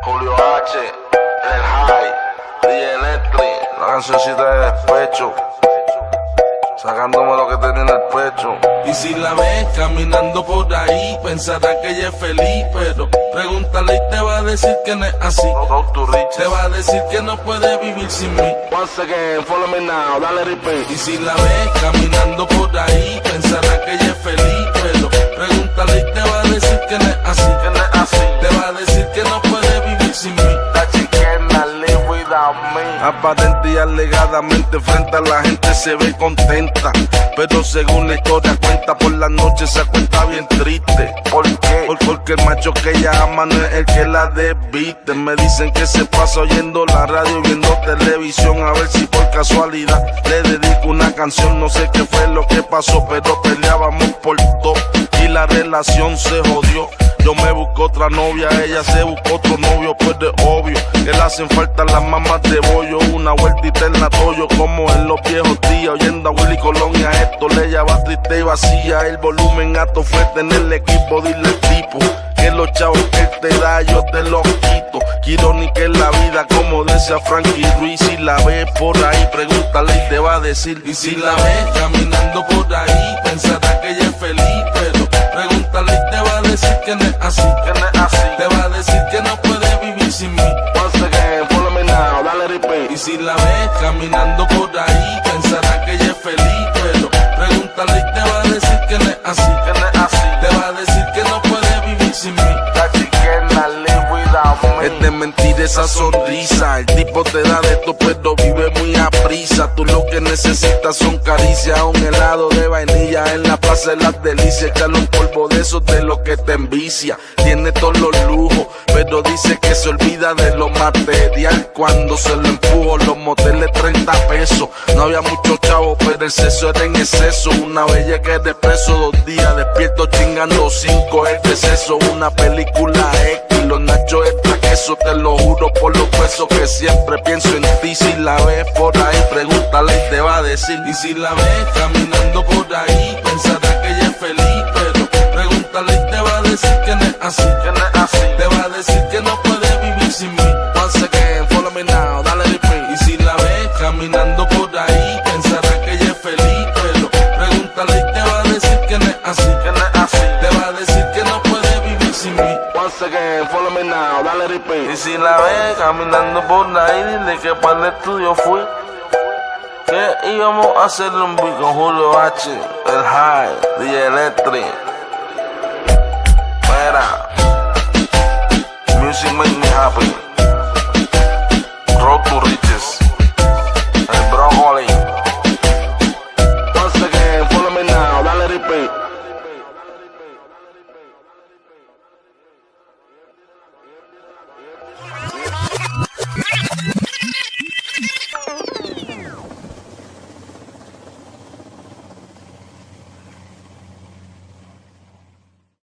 Julio H, el High, DJ Electric, la cancioncita de despecho, sacándome lo que tenía en el pecho. Y si la ves caminando por ahí, pensará que ella es feliz, pero pregúntale y te va a decir que no es así. Te va a decir que no puede vivir sin mí. Once again, follow me now, dale repeat. Y si la ves caminando por ahí, pensará que ella es feliz, pero pregúntale y te va a decir que no es así. Que no es así. Te va a decir que no puede vivir sin mí. That she cannot live without me. Aparente y alegadamente frente a la gente se ve contenta, pero según la historia cuenta, por la noche se acuesta bien triste. ¿Por qué? Porque el macho que ella ama no es el que la desviste. Me dicen que se pasa oyendo la radio, viendo televisión, a ver si por casualidad le dedico una canción. No sé qué fue lo que pasó, pero peleábamos por todo y la relación se jodió. Yo me busco otra novia, ella se buscó otro novio, pues de obvio que le hacen falta las mamas de bollo. Una vueltita en la toyo, como en los viejos días, oyendo a Willy Colón y a esto le llama triste y vacía. El volumen alto fue tener el equipo, dile al tipo que los chavos que él te da yo te los quito. Quiero ni que la vida, como decía Frankie Ruiz. Si la ves por ahí, pregúntale y te va a decir. Y si la ves caminando por ahí, pensará que ella es feliz, pero pregúntale y te va a decir que no es así. Que no es así. Te va a decir que no puede vivir sin mí. Once again, follow me now, dale repeat. Y si la ves caminando por ahí, pensará que ella es feliz, pero pregúntale y te va a decir que no es así. Que no es así. Te va a decir que no puede vivir sin mí. That she cannot live without me. Es de mentir esa sonrisa, el tipo te da de todo pero vive muy a prisa. Tú lo que necesitas son caricias, un helado de vainilla en la plaza de las delicias. Echarle un polvo de esos de lo que te envicia. Tiene todos los lujos, pero dice que se olvida de lo material. Cuando se lo empujo, los moteles 30 pesos. No había muchos chavos, pero el sexo era en exceso. Una bella que de preso, 2 días despierto chingando 5 es de exceso. Una película X, los nachos extra queso. Te lo juro por los pesos que siempre pienso en ti. Si la ves por ahí, pregúntale y te va a decir. Y si la ves caminando por ahí, pensará que ella es feliz, pero pregúntale y te va a decir que no es así. Que no es así. Te va a decir que no puede vivir sin mí. Once again, follow me now, dale repeat. Y si la ves caminando por ahí, pensará que ella es feliz, pero pregúntale y te va a decir que no es así. Que no es así. Te va a decir que no puede vivir sin mí. Once again, follow me now, dale repeat. Y si la ves caminando por ahí, dile que para el estudio fui, que íbamos a hacer un beat con Julio H, el High, DJ Electric. Mira, music make me happy.